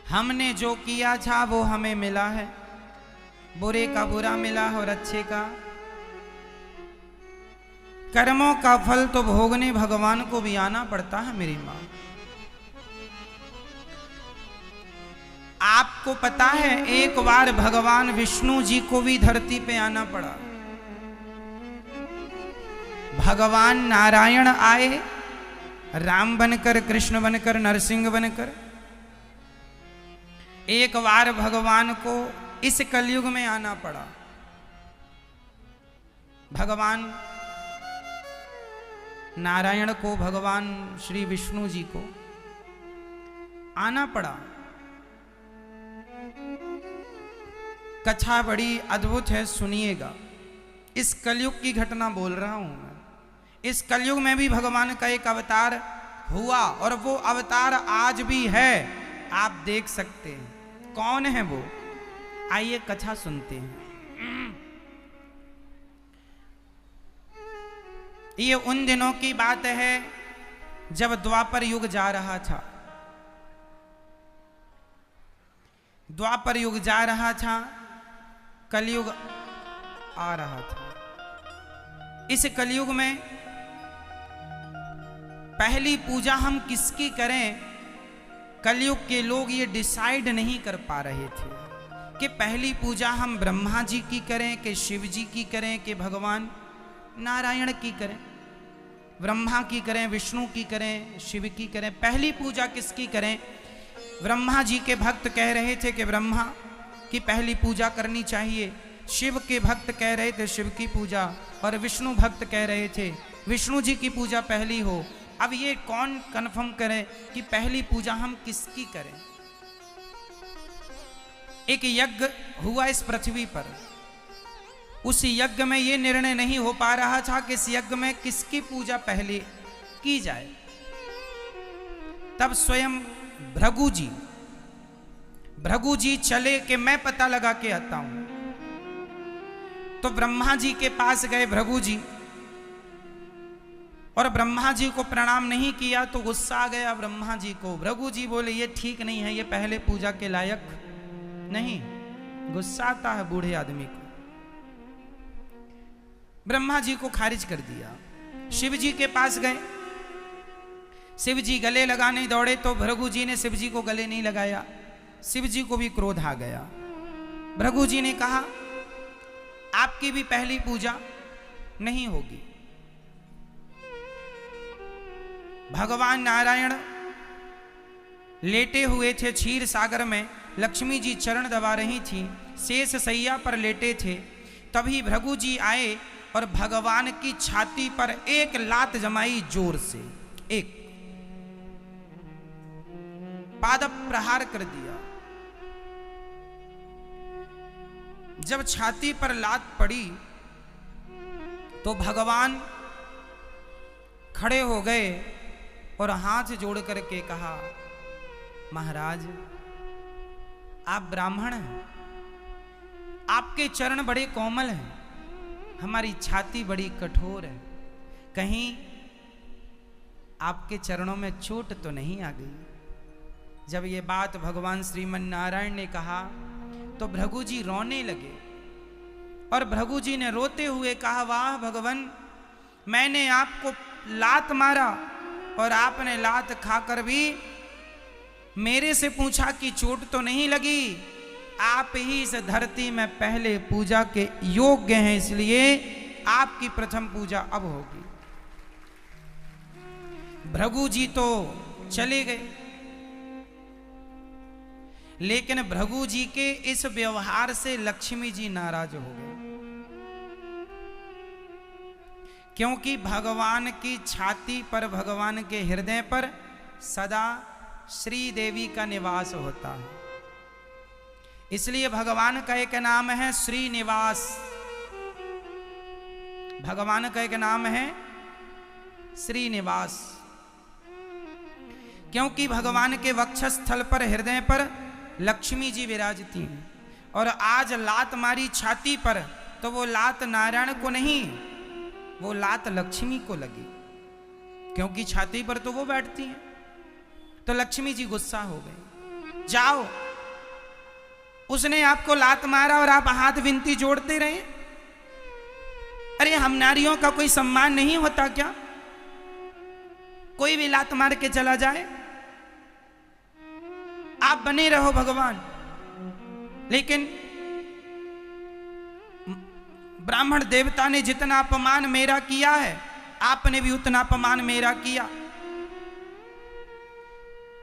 हमने जो किया था वो हमें मिला है, बुरे का बुरा मिला और अच्छे का। कर्मों का फल तो भोगने भगवान को भी आना पड़ता है मेरी मां। आपको पता है एक बार भगवान विष्णु जी को भी धरती पे आना पड़ा। भगवान नारायण आए राम बनकर, कृष्ण बनकर, नरसिंह बनकर। एक बार भगवान को इस कलयुग में आना पड़ा। भगवान नारायण को, भगवान श्री विष्णु जी को आना पड़ा। कथा बड़ी अद्भुत है, सुनिएगा। इस कलयुग की घटना बोल रहा हूं मैं। इस कलयुग में भी भगवान का एक अवतार हुआ और वो अवतार आज भी है, आप देख सकते हैं। कौन है वो? आइए कथा सुनते हैं। ये उन दिनों की बात है जब द्वापर युग जा रहा था। द्वापर युग जा रहा था, कलयुग आ रहा था। इस कलयुग में पहली पूजा हम किसकी करें, कलयुग के लोग ये डिसाइड नहीं कर पा रहे थे कि पहली पूजा हम ब्रह्मा जी की करें कि शिव जी की करें कि भगवान नारायण की करें, ब्रह्मा की करें, विष्णु की करें, शिव की करें। पहली पूजा किसकी करें? ब्रह्मा जी के भक्त कह रहे थे कि ब्रह्मा की पहली पूजा करनी चाहिए, शिव के भक्त कह रहे थे शिव की पूजा, और विष्णु भक्त कह रहे थे विष्णु जी की पूजा पहली हो। अब ये कौन कन्फर्म करे कि पहली पूजा हम किसकी करें? एक यज्ञ हुआ इस पृथ्वी पर। उस यज्ञ में ये निर्णय नहीं हो पा रहा था कि इस यज्ञ में किसकी पूजा पहले की जाए। तब स्वयं भृगु जी चले कि मैं पता लगा के आता हूं। तो ब्रह्मा जी के पास गए भृगु जी, और ब्रह्मा जी को प्रणाम नहीं किया तो गुस्सा आ गया ब्रह्मा जी को। भृगु जी बोले ये ठीक नहीं है, ये पहले पूजा के लायक नहीं। गुस्सा आता है बूढ़े आदमी को। ब्रह्मा जी को खारिज कर दिया। शिव जी के पास गए, शिव जी गले लगाने दौड़े तो भृगु जी ने शिव जी को गले नहीं लगाया। शिव जी को भी क्रोध आ गया। भृगु जी ने कहा आपकी भी पहली पूजा नहीं होगी। भगवान नारायण लेटे हुए थे क्षीर सागर में, लक्ष्मी जी चरण दबा रही थी, शेष सैया पर लेटे थे। तभी भृगु जी आए और भगवान की छाती पर एक लात जमाई जोर से, एक पाद प्रहार कर दिया। जब छाती पर लात पड़ी तो भगवान खड़े हो गए और हाथ जोड़ करके कहा महाराज आप ब्राह्मण हैं, आपके चरण बड़े कोमल हैं, हमारी छाती बड़ी कठोर है, कहीं आपके चरणों में चोट तो नहीं आ गई? जब ये बात भगवान श्रीमन नारायण ने कहा तो भृगु जी रोने लगे। और भृगु जी ने रोते हुए कहा वाह भगवान, मैंने आपको लात मारा और आपने लात खाकर भी मेरे से पूछा कि चोट तो नहीं लगी। आप ही इस धरती में पहले पूजा के योग्य हैं, इसलिए आपकी प्रथम पूजा अब होगी। भृगु जी तो चले गए, लेकिन भृगु जी के इस व्यवहार से लक्ष्मी जी नाराज हो गए, क्योंकि भगवान की छाती पर, भगवान के हृदय पर सदा श्री देवी का निवास होता है। इसलिए भगवान का एक नाम है श्रीनिवास। भगवान का एक नाम है श्रीनिवास, क्योंकि भगवान के वक्षस्थल पर, हृदय पर लक्ष्मी जी विराजती हैं। और आज लात मारी छाती पर तो वो लात नारायण को नहीं, वो लात लक्ष्मी को लगी, क्योंकि छाती पर तो वो बैठती हैं। तो लक्ष्मी जी गुस्सा हो गई। जाओ। उसने आपको लात मारा और आप हाथ विनती जोड़ते रहे। अरे हम नारियों का कोई सम्मान नहीं होता क्या? कोई भी लात मार के चला जाए, आप बने रहो भगवान। लेकिन ब्राह्मण देवता ने जितना अपमान मेरा किया है, आपने भी उतना अपमान मेरा किया।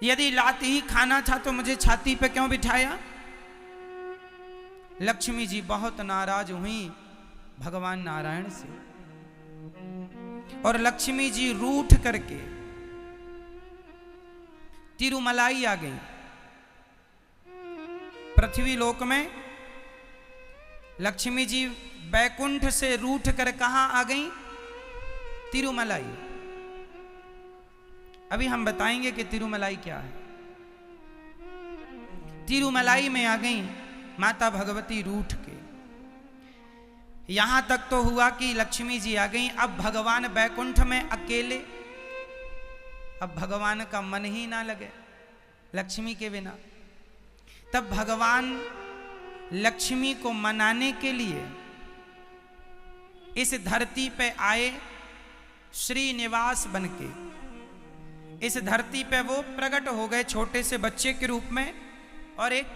यदि लात ही खाना था तो मुझे छाती पे क्यों बिठाया? लक्ष्मी जी बहुत नाराज हुई भगवान नारायण से, और लक्ष्मी जी रूठ करके तिरुमलाई आ गई। पृथ्वी लोक में लक्ष्मी जी बैकुंठ से रूठ कर कहां आ गई? तिरुमलाई। अभी हम बताएंगे कि तिरुमलाई क्या है। तिरुमलाई में आ गई माता भगवती रूठ के। यहां तक तो हुआ कि लक्ष्मी जी आ गई। अब भगवान बैकुंठ में अकेले, अब भगवान का मन ही ना लगे लक्ष्मी के बिना। तब भगवान लक्ष्मी को मनाने के लिए इस धरती पे आए श्रीनिवास बनके। इस धरती पे वो प्रकट हो गए छोटे से बच्चे के रूप में, और एक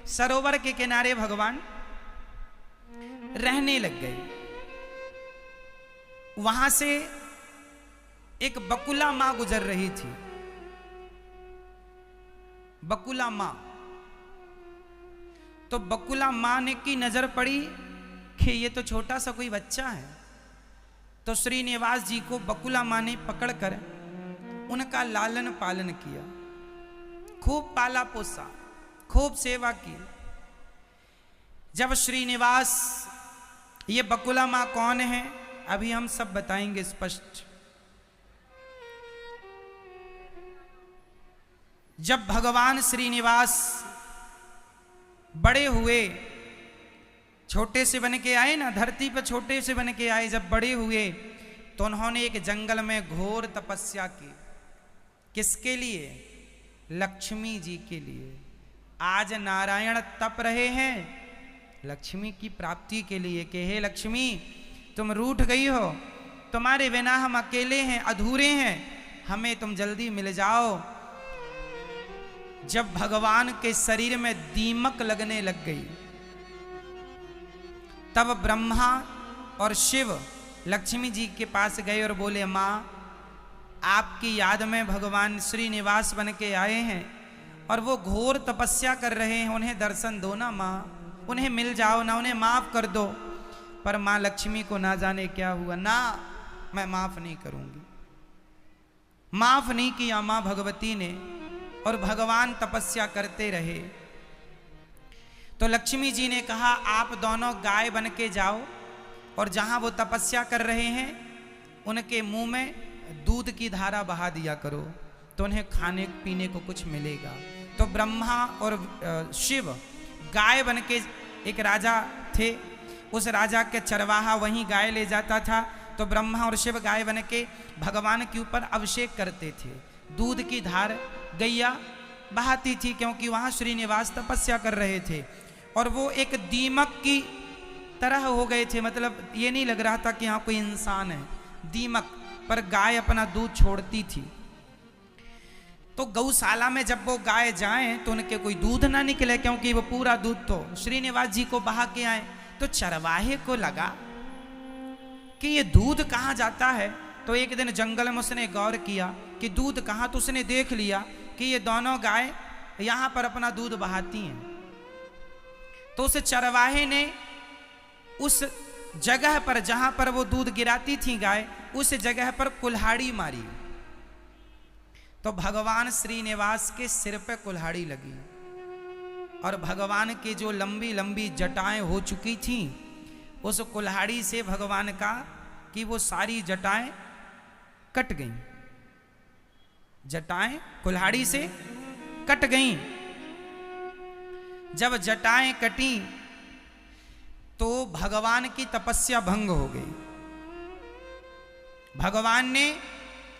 सरोवर के किनारे भगवान रहने लग गए। वहां से एक बकुला मां गुजर रही थी। बकुला मां, तो बकुला मां ने की नजर पड़ी कि ये तो छोटा सा कोई बच्चा है। तो श्रीनिवास जी को बकुला मां ने पकड़कर उनका लालन पालन किया, खूब पाला पोसा, खूब सेवा की। जब श्रीनिवास, ये बकुला मां कौन है अभी हम सब बताएंगे स्पष्ट। जब भगवान श्रीनिवास बड़े हुए, छोटे से बन के आए ना, धरती पर छोटे से बन के आए, जब बड़े हुए तो उन्होंने एक जंगल में घोर तपस्या की। किसके लिए? लक्ष्मी जी के लिए। आज नारायण तप रहे हैं लक्ष्मी की प्राप्ति के लिए कि हे लक्ष्मी, तुम रूठ गई हो, तुम्हारे बिना हम अकेले हैं, अधूरे हैं, हमें तुम जल्दी मिल जाओ। जब भगवान के शरीर में दीमक लगने लग गई, तब ब्रह्मा और शिव लक्ष्मी जी के पास गए और बोले, माँ आपकी याद में भगवान श्रीनिवास बन के आए हैं और वो घोर तपस्या कर रहे हैं, उन्हें दर्शन दो ना माँ, उन्हें मिल जाओ ना, उन्हें माफ कर दो। पर माँ लक्ष्मी को ना जाने क्या हुआ, ना मैं माफ नहीं करूंगी। माफ नहीं किया माँ भगवती ने, और भगवान तपस्या करते रहे। तो लक्ष्मी जी ने कहा, आप दोनों गाय बन के जाओ और जहां वो तपस्या कर रहे हैं उनके मुंह में दूध की धारा बहा दिया करो, तो उन्हें खाने पीने को कुछ मिलेगा। तो ब्रह्मा और शिव गाय बन के, एक राजा थे, उस राजा के चरवाहा वहीं गाय ले जाता था। तो ब्रह्मा और शिव गाय बन के भगवान के ऊपर अभिषेक करते थे। दूध की धार गैया बहाती थी, क्योंकि वहां श्रीनिवास तपस्या कर रहे थे। और वो एक दीमक की तरह हो गए थे, मतलब ये नहीं लग रहा था कि यहाँ कोई इंसान है, दीमक। पर गाय अपना दूध छोड़ती थी। तो गौशाला में जब वो गाय जाएं तो उनके कोई दूध ना निकले, क्योंकि वो पूरा दूध तो श्रीनिवास जी को बहा के आए। तो चरवाहे को लगा कि ये दूध कहाँ जाता है। तो एक दिन जंगल में उसने गौर किया कि दूध कहाँ, तो उसने देख लिया कि ये दोनों गाय यहाँ पर अपना दूध बहाती हैं। तो उस चरवाहे ने उस जगह पर जहां पर वो दूध गिराती थी गाय, उस जगह पर कुल्हाड़ी मारी। तो भगवान श्रीनिवास के सिर पे कुल्हाड़ी लगी, और भगवान की जो लंबी लंबी जटाएं हो चुकी थी, उस कुल्हाड़ी से भगवान का कि वो सारी जटाएं कट गईं। जटाएं कुल्हाड़ी से कट गईं। जब जटाएं कटी तो भगवान की तपस्या भंग हो गई। भगवान ने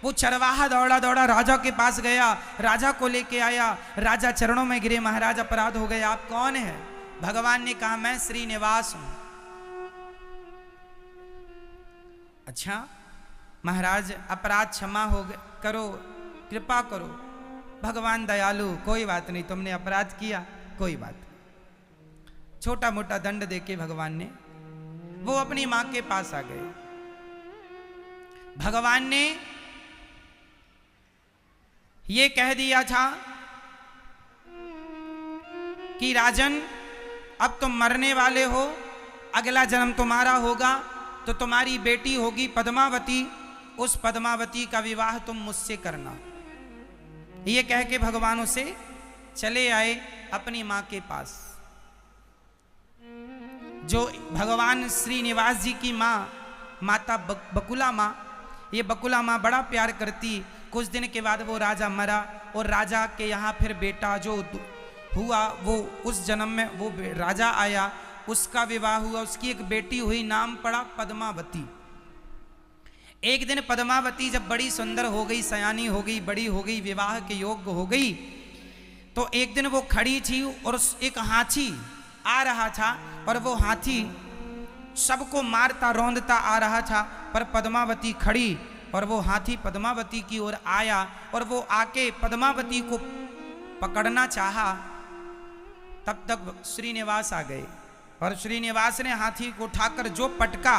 वो चरवाहा दौड़ा दौड़ा राजा के पास गया, राजा को लेके आया, राजा चरणों में गिरे, महाराज अपराध हो गया, आप कौन है? भगवान ने कहा मैं श्रीनिवास हूं। अच्छा महाराज अपराध क्षमा हो करो, कृपा करो। भगवान दयालु, कोई बात नहीं, तुमने अपराध किया, कोई बात नहीं। छोटा मोटा दंड देके भगवान ने, वो अपनी मां के पास आ गए। भगवान ने ये कह दिया था कि राजन अब तुम मरने वाले हो, अगला जन्म तुम्हारा होगा तो तुम्हारी बेटी होगी पद्मावती, उस पद्मावती का विवाह तुम मुझसे करना। ये कह के भगवान उसे चले आए अपनी मां के पास। जो भगवान श्रीनिवास जी की मां, माता बकुला मां, ये बकुला मां बड़ा प्यार करती। कुछ दिन के बाद वो राजा मरा और राजा के यहाँ फिर बेटा जो हुआ, वो उस जन्म में वो राजा आया, उसका विवाह हुआ, उसकी एक बेटी हुई, नाम पड़ा पद्मावती। एक दिन पद्मावती जब बड़ी सुंदर हो गई, सयानी हो गई, बड़ी हो गई, विवाह के योग्य हो गई, तो एक दिन वो खड़ी थी और एक हाथी आ रहा था और वो हाथी सबको मारता रौंदता आ रहा था, पर पद्मावती खड़ी और वो हाथी पद्मावती की ओर आया और वो आके पद्मावती को पकड़ना चाहा। तब तक श्रीनिवास आ गए और श्रीनिवास ने हाथी को उठाकर जो पटका,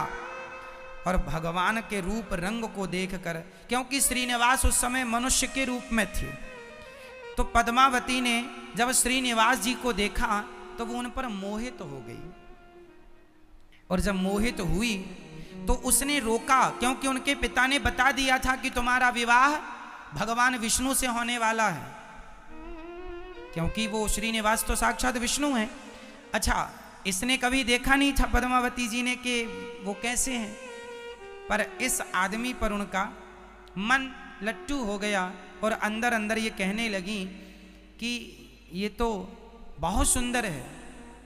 और भगवान के रूप रंग को देखकर, क्योंकि श्रीनिवास उस समय मनुष्य के रूप में थे, तो पद्मावती ने जब श्रीनिवास जी को देखा तो वो उन पर मोहित हो गई। और जब मोहित हुई तो उसने रोका, क्योंकि उनके पिता ने बता दिया था कि तुम्हारा विवाह भगवान विष्णु से होने वाला है, क्योंकि वो श्रीनिवास तो साक्षात विष्णु हैं। अच्छा, इसने कभी देखा नहीं था पद्मावती जी ने कि वो कैसे हैं, पर इस आदमी पर उनका मन लट्टू हो गया और अंदर अंदर ये कहने लगी कि ये तो बहुत सुंदर है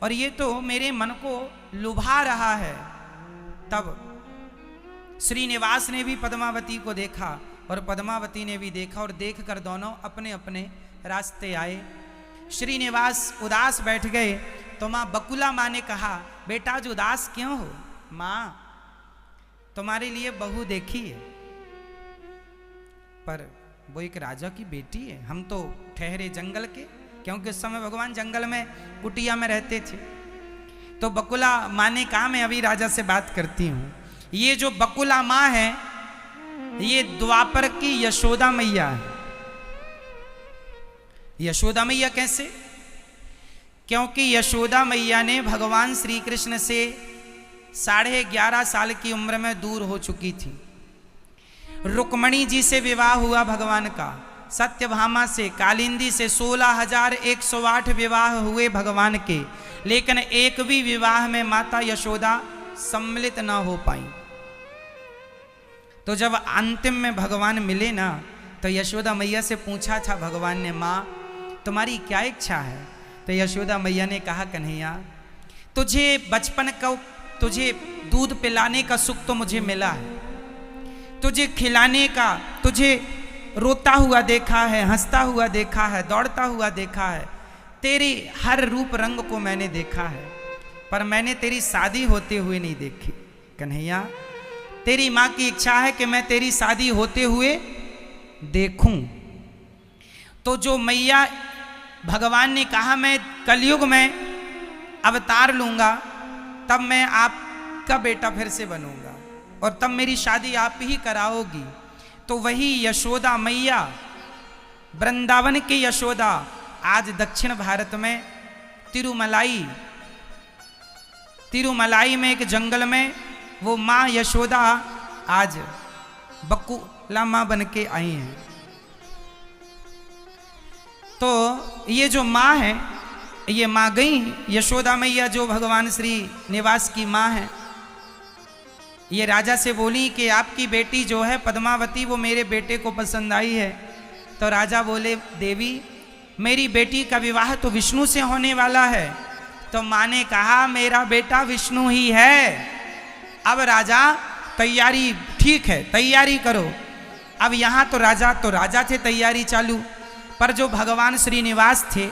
और ये तो मेरे मन को लुभा रहा है। तब श्रीनिवास ने भी पद्मावती को देखा और पद्मावती ने भी देखा, और देखकर दोनों अपने अपने रास्ते आए। श्रीनिवास उदास बैठ गए तो माँ बकुला माँ ने कहा, बेटा आज उदास क्यों हो? माँ तुम्हारे लिए बहू देखी है, पर वो एक राजा की बेटी है, हम तो ठहरे जंगल के, क्योंकि उस समय भगवान जंगल में कुटिया में रहते थे। तो बकुला माँ ने कहा मैं अभी राजा से बात करती हूँ। ये जो बकुला माँ है ये द्वापर की यशोदा मैया है। यशोदा मैया कैसे? क्योंकि यशोदा मैया ने भगवान श्री कृष्ण से 11.5 साल की उम्र में दूर हो चुकी थी। रुक्मणी जी से विवाह हुआ भगवान का, सत्यभामा से, कालिंदी से 16,108 विवाह हुए भगवान के, लेकिन एक भी विवाह में माता यशोदा सम्मिलित ना हो पाई। तो जब अंतिम में भगवान मिले ना, तो यशोदा मैया से पूछा था भगवान ने, माँ तुम्हारी क्या इच्छा है? तो यशोदा मैया ने कहा, कन्हैया तुझे बचपन का, तुझे दूध पिलाने का सुख तो मुझे मिला है, तुझे खिलाने का, तुझे रोता हुआ देखा है, हंसता हुआ देखा है, दौड़ता हुआ देखा है, तेरे हर रूप रंग को मैंने देखा है, पर मैंने तेरी शादी होते हुए नहीं देखी। कन्हैया तेरी माँ की इच्छा है कि मैं तेरी शादी होते हुए देखूं। तो जो मैया, भगवान ने कहा मैं कलयुग में अवतार लूंगा, तब मैं आपका बेटा फिर से बनूंगा और तब मेरी शादी आप ही कराओगी। तो वही यशोदा मैया, वृंदावन की यशोदा, आज दक्षिण भारत में तिरुमलाई में एक जंगल में वो माँ यशोदा आज बकुला माँ बन के आई हैं। तो ये जो माँ है, ये माँ गई यशोदा मैया, जो भगवान श्री निवास की माँ है, ये राजा से बोली कि आपकी बेटी जो है पद्मावती, वो मेरे बेटे को पसंद आई है। तो राजा बोले, देवी मेरी बेटी का विवाह तो विष्णु से होने वाला है। तो माँ ने कहा, मेरा बेटा विष्णु ही है। अब राजा तैयारी, ठीक है तैयारी करो। अब यहाँ तो राजा थे, तैयारी चालू, पर जो भगवान श्रीनिवास थे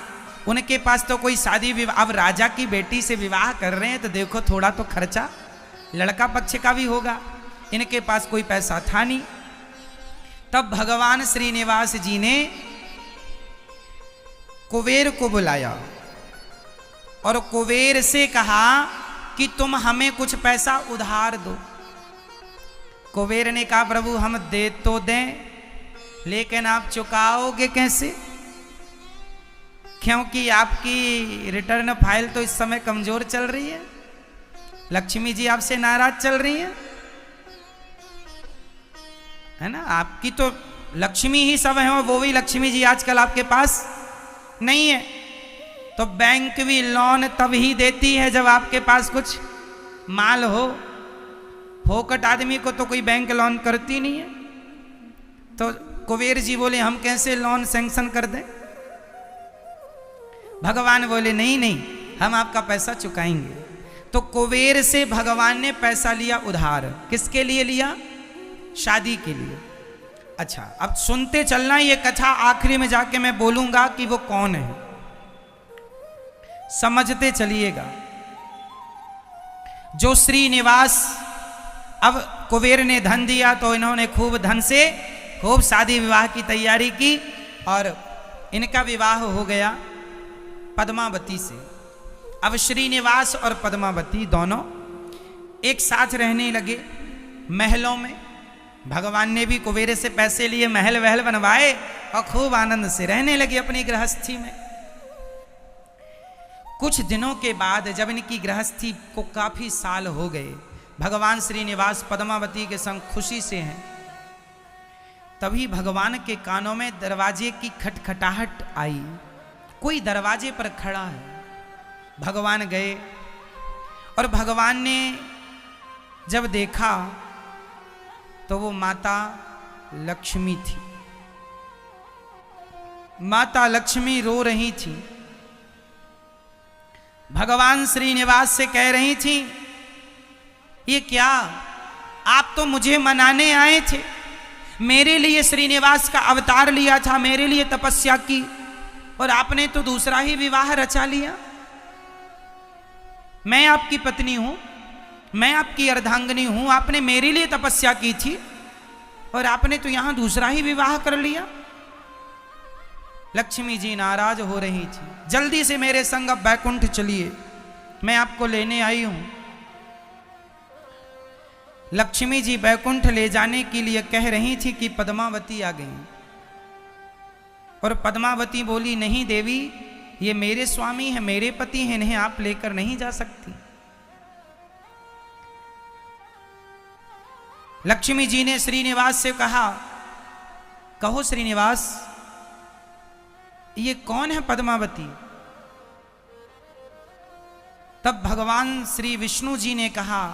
उनके पास तो कोई शादी विवाह, अब राजा की बेटी से विवाह कर रहे हैं तो देखो थोड़ा तो खर्चा लड़का पक्ष का भी होगा, इनके पास कोई पैसा था नहीं। तब भगवान श्रीनिवास जी ने कुबेर को बुलाया और कुबेर से कहा कि तुम हमें कुछ पैसा उधार दो। कुबेर ने कहा प्रभु हम दे तो दें, लेकिन आप चुकाओगे कैसे, क्योंकि आपकी रिटर्न फाइल तो इस समय कमजोर चल रही है, लक्ष्मी जी आपसे नाराज चल रही है ना, आपकी तो लक्ष्मी ही सब है, वो भी लक्ष्मी जी आजकल आपके पास नहीं है। तो बैंक भी लोन तब ही देती है जब आपके पास कुछ माल हो, फोकट आदमी को तो कोई बैंक लोन करती नहीं है। तो कुबेर जी बोले हम कैसे लोन सैंक्शन कर दें, भगवान बोले नहीं हम आपका पैसा चुकाएंगे। तो कुबेर से भगवान ने पैसा लिया उधार, किसके लिए लिया, शादी के लिए। अच्छा अब सुनते चलना, ये कथा आखिरी में जाके मैं बोलूंगा कि वो कौन है, समझते चलिएगा। जो श्रीनिवास, अब कुबेर ने धन दिया तो इन्होंने खूब धन से खूब शादी विवाह की तैयारी की और इनका विवाह हो गया पद्मावती से। अब श्रीनिवास और पद्मावती दोनों एक साथ रहने लगे महलों में। भगवान ने भी कुबेर से पैसे लिए, महल वहल बनवाए और खूब आनंद से रहने लगे अपनी गृहस्थी में। कुछ दिनों के बाद जब इनकी गृहस्थी को काफी साल हो गए, भगवान श्रीनिवास पद्मावती के संग खुशी से हैं, तभी भगवान के कानों में दरवाजे की खटखटाहट आई। कोई दरवाजे पर खड़ा है। भगवान गए और भगवान ने जब देखा तो वो माता लक्ष्मी थी। माता लक्ष्मी रो रही थी। भगवान श्रीनिवास से कह रही थी ये क्या, आप तो मुझे मनाने आए थे, मेरे लिए श्रीनिवास का अवतार लिया था, मेरे लिए तपस्या की, और आपने तो दूसरा ही विवाह रचा लिया। मैं आपकी पत्नी हूं, मैं आपकी अर्धांगिनी हूं, आपने मेरे लिए तपस्या की थी और आपने तो यहां दूसरा ही विवाह कर लिया। लक्ष्मी जी नाराज हो रही थी। जल्दी से मेरे संग अब बैकुंठ चलिए, मैं आपको लेने आई हूं। लक्ष्मी जी बैकुंठ ले जाने के लिए कह रही थी कि पद्मावती आ गई, और पद्मावती बोली नहीं देवी, ये मेरे स्वामी हैं, मेरे पति हैं, इन्हें आप लेकर नहीं जा सकती। लक्ष्मी जी ने श्रीनिवास से कहा, कहो श्रीनिवास ये कौन है पद्मावती। तब भगवान श्री विष्णु जी ने कहा,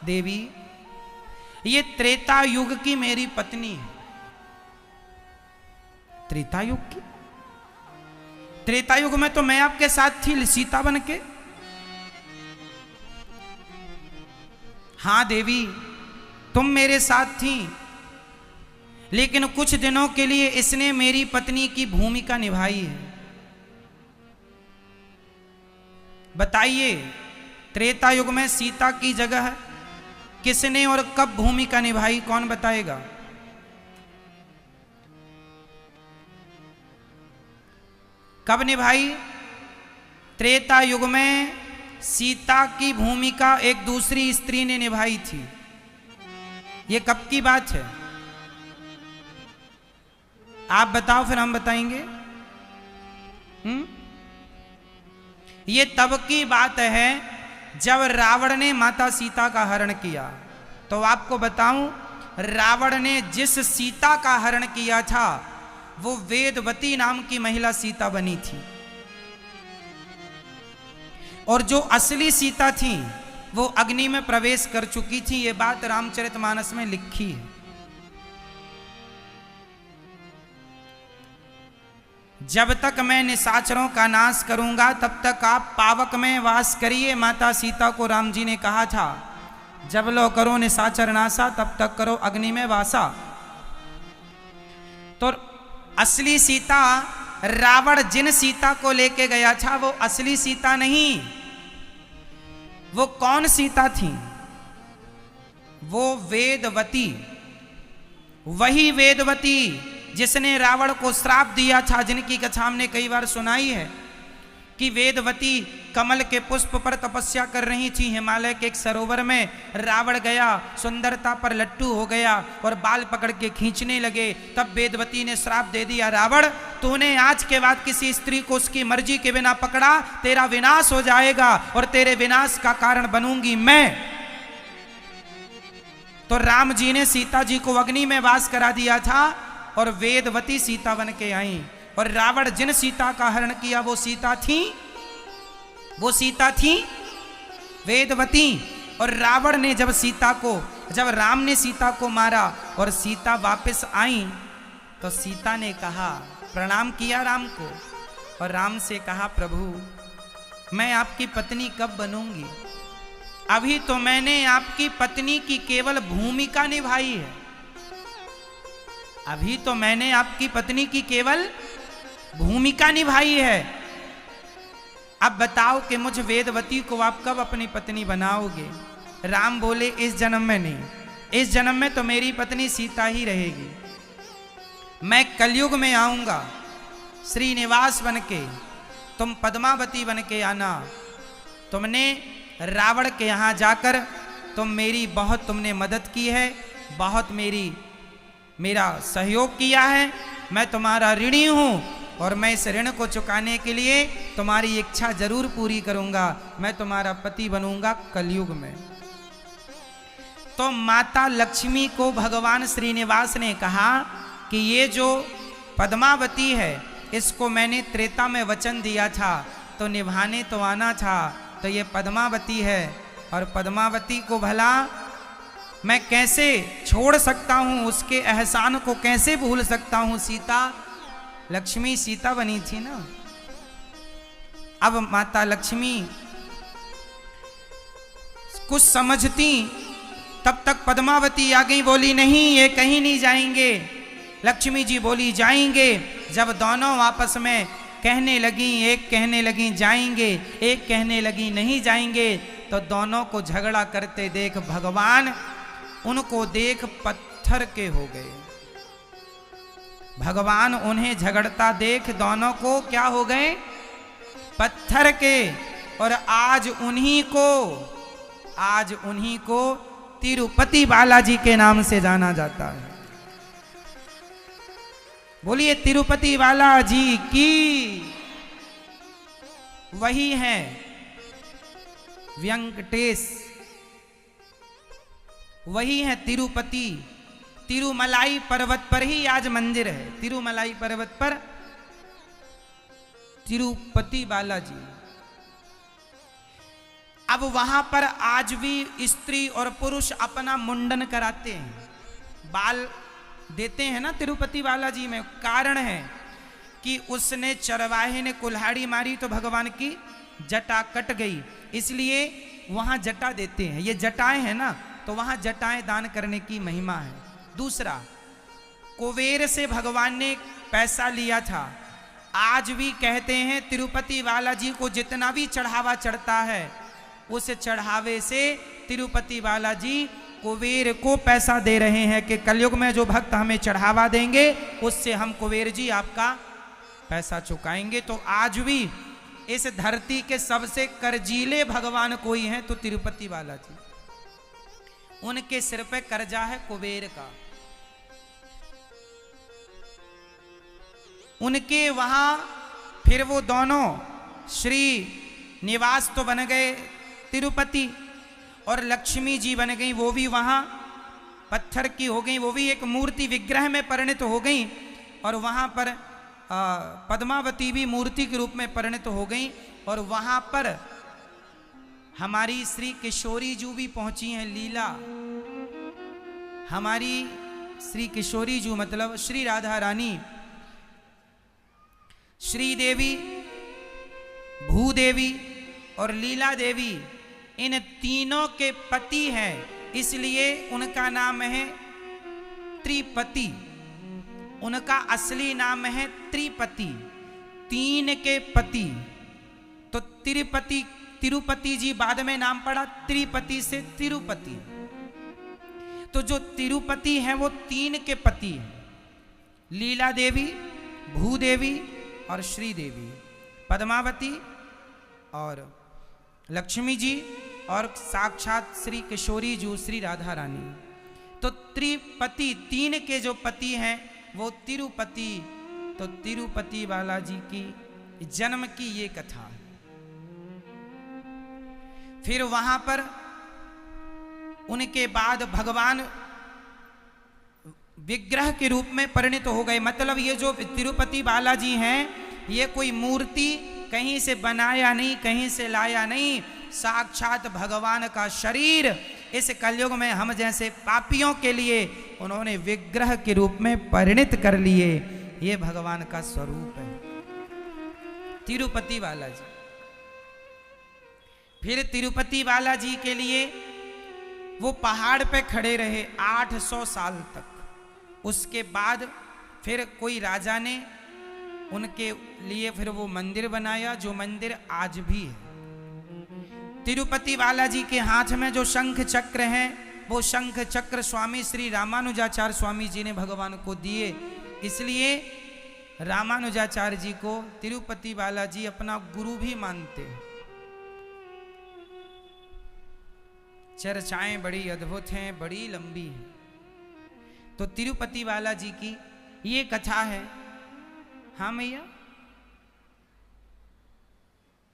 देवी ये त्रेता युग की मेरी पत्नी है। त्रेता युग की? त्रेता युग में तो मैं आपके साथ थी सीता बन के। हां देवी तुम मेरे साथ थी, लेकिन कुछ दिनों के लिए इसने मेरी पत्नी की भूमिका निभाई है। बताइए त्रेता युग में सीता की जगह किसने और कब भूमिका निभाई, कौन बताएगा? कब निभाई? त्रेता युग में सीता की भूमिका एक दूसरी स्त्री ने निभाई थी। ये कब की बात है? आप बताओ फिर हम बताएंगे। ये तब की बात है जब रावण ने माता सीता का हरण किया। तो आपको बताऊं, रावण ने जिस सीता का हरण किया था वो वेदवती नाम की महिला सीता बनी थी, और जो असली सीता थी वो अग्नि में प्रवेश कर चुकी थी। ये बात रामचरितमानस में लिखी है। जब तक मैं निशाचरों का नाश करूंगा तब तक आप पावक में वास करिए, माता सीता को राम जी ने कहा था। जब लो करो निशाचर नासा तब तक करो अग्नि में वासा। तो असली सीता, रावण जिन सीता को लेके गया था वो असली सीता नहीं। वो कौन सीता थी? वो वेदवती, वही वेदवती जिसने रावण को श्राप दिया था, जिनकी कथा हमने कई बार सुनाई है कि वेदवती कमल के पुष्प पर तपस्या कर रही थी हिमालय के एक सरोवर में। रावण गया, सुंदरता पर लट्टू हो गया और बाल पकड़ के खींचने लगे। तब वेदवती ने श्राप दे दिया, रावण तूने आज के बाद किसी स्त्री को उसकी मर्जी के बिना पकड़ा, तेरा विनाश हो जाएगा और तेरे विनाश का कारण बनूंगी मैं। तो राम जी ने सीता जी को अग्नि में वास करा दिया था और वेदवती सीता बन के आई। और रावण जिन सीता का हरण किया वो सीता थी वेदवती। और रावण ने जब राम ने सीता को मारा और सीता वापस आई तो सीता ने कहा, प्रणाम किया राम को और राम से कहा, प्रभु मैं आपकी पत्नी कब बनूंगी? अभी तो मैंने आपकी पत्नी की केवल भूमिका निभाई है। अभी तो मैंने आपकी पत्नी की केवल भूमिका निभाई है। अब बताओ कि मुझ वेदवती को आप कब अपनी पत्नी बनाओगे? राम बोले, इस जन्म में नहीं, इस जन्म में तो मेरी पत्नी सीता ही रहेगी। मैं कलयुग में आऊंगा श्रीनिवास बन के, तुम पद्मावती बन के आना। तुमने रावण के यहाँ जाकर तुमने मदद की है, बहुत मेरा सहयोग किया है। मैं तुम्हारा ऋणी हूँ और मैं इस ऋण को चुकाने के लिए तुम्हारी इच्छा जरूर पूरी करूंगा। मैं तुम्हारा पति बनूंगा कलयुग में। तो माता लक्ष्मी को भगवान श्रीनिवास ने कहा कि ये जो पद्मावती है इसको मैंने त्रेता में वचन दिया था तो निभाने तो आना था। तो ये पद्मावती है और पद्मावती को भला मैं कैसे छोड़ सकता हूँ, उसके एहसान को कैसे भूल सकता हूँ? लक्ष्मी सीता बनी थी ना। अब माता लक्ष्मी कुछ समझती तब तक पद्मावती आ गई, बोली नहीं ये कहीं नहीं जाएंगे। लक्ष्मी जी बोली जाएंगे। जब दोनों आपस में कहने लगी, एक कहने लगी जाएंगे, एक कहने लगी नहीं जाएंगे, तो दोनों को झगड़ा करते देख भगवान उनको देख पत्थर के हो गए। भगवान उन्हें झगड़ता देख दोनों को क्या हो गए? पत्थर के। और आज उन्हीं को तिरुपति बालाजी के नाम से जाना जाता है। बोलिए तिरुपति बालाजी की। वही है वेंकटेश, वही है तिरुपति। तिरुमलाई पर्वत पर ही आज मंदिर है। तिरुमलाई पर्वत पर तिरुपति बालाजी। अब वहां पर आज भी स्त्री और पुरुष अपना मुंडन कराते हैं, बाल देते हैं ना तिरुपति बालाजी में। कारण है कि उसने चरवाहे ने कुल्हाड़ी मारी तो भगवान की जटा कट गई, इसलिए वहां जटा देते हैं। ये जटाएं हैं ना, तो वहां जटाएं दान करने की महिमा है। दूसरा, कुबेर से भगवान ने पैसा लिया था। आज भी कहते हैं तिरुपति बालाजी को जितना भी चढ़ावा चढ़ता है उस चढ़ावे से तिरुपति बालाजी कुबेर को पैसा दे रहे हैं कि कलयुग में जो भक्त हमें चढ़ावा देंगे उससे हम कुबेर जी आपका पैसा चुकाएंगे। तो आज भी इस धरती के सबसे कर्जीले भगवान कोई हैं तो तिरुपति बालाजी। उनके सिर पे कर्जा है कुबेर का। उनके वहां फिर वो दोनों श्री निवास तो बन गए तिरुपति और लक्ष्मी जी बन गई, वो भी वहां पत्थर की हो गई, वो भी एक मूर्ति विग्रह में परिणत हो गई। और वहां पर पद्मावती भी मूर्ति के रूप में परिणत हो गई। और वहां पर हमारी श्री किशोरी जू भी पहुंची हैं लीला। हमारी श्री किशोरी जू मतलब श्री राधा रानी, श्री देवी, भूदेवी और लीला देवी, इन तीनों के पति हैं, इसलिए उनका नाम है त्रिपति। उनका असली नाम है त्रिपति, तीन के पति। तो तिरुपति जी बाद में नाम पड़ा त्रिपति से तिरुपति। तो जो तिरुपति है वो तीन के पति है, लीला देवी, भूदेवी और श्री देवी, पद्मावती और लक्ष्मी जी और साक्षात श्री किशोरी जी श्री राधा रानी। तो त्रिपति तीन के जो पति हैं वो तिरुपति। तो तिरुपति बालाजी की जन्म की ये कथा है। फिर वहां पर उनके बाद भगवान विग्रह के रूप में परिणत हो गए। मतलब ये जो तिरुपति बालाजी हैं ये कोई मूर्ति कहीं से बनाया नहीं, कहीं से लाया नहीं, साक्षात भगवान का शरीर इस कलयुग में हम जैसे पापियों के लिए उन्होंने विग्रह के रूप में परिणत कर लिए। ये भगवान का स्वरूप है तिरुपति बालाजी। फिर तिरुपति बालाजी के लिए वो पहाड़ पे खड़े रहे 800 साल तक। उसके बाद फिर कोई राजा ने उनके लिए फिर वो मंदिर बनाया, जो मंदिर आज भी है। तिरुपति बालाजी के हाथ में जो शंख चक्र है वो शंख चक्र स्वामी श्री रामानुजाचार्य स्वामी जी ने भगवान को दिए। इसलिए रामानुजाचार्य जी को तिरुपति बालाजी अपना गुरु भी मानते हैं। चर्चाएं बड़ी अद्भुत हैं, बड़ी लंबी हैं। तो तिरुपति बालाजी की ये कथा है। हाँ मैया,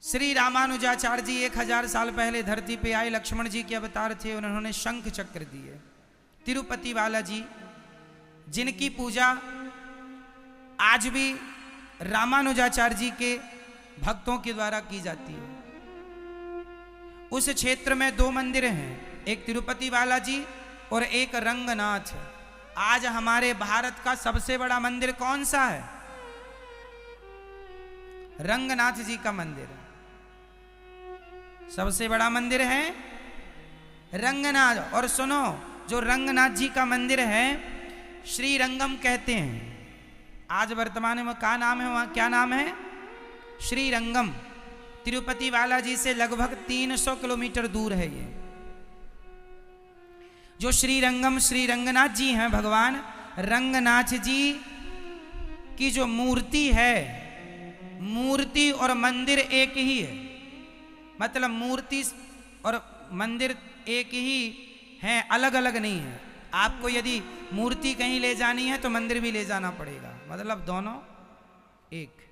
श्री रामानुजाचार्य जी 1000 साल पहले धरती पे आए, लक्ष्मण जी के अवतार थे, उन्होंने शंख चक्र दिए। तिरुपति बालाजी जिनकी पूजा आज भी रामानुजाचार्य जी के भक्तों के द्वारा की जाती है। उस क्षेत्र में 2 मंदिर हैं, एक तिरुपति बालाजी और एक रंगनाथ। आज हमारे भारत का सबसे बड़ा मंदिर कौन सा है? रंगनाथ जी का मंदिर सबसे बड़ा मंदिर है रंगनाथ। और सुनो, जो रंगनाथ जी का मंदिर है श्री रंगम कहते हैं। आज वर्तमान में क्या नाम है वहां? क्या नाम है? श्री रंगम। तिरुपति बालाजी से लगभग 300 किलोमीटर दूर है ये। जो श्री रंगम श्री रंगनाथ जी हैं, भगवान रंगनाथ जी की जो मूर्ति है, मूर्ति और मंदिर एक ही है। मतलब मूर्ति और मंदिर एक ही हैं, अलग अलग नहीं है। आपको यदि मूर्ति कहीं ले जानी है तो मंदिर भी ले जाना पड़ेगा, मतलब दोनों एक।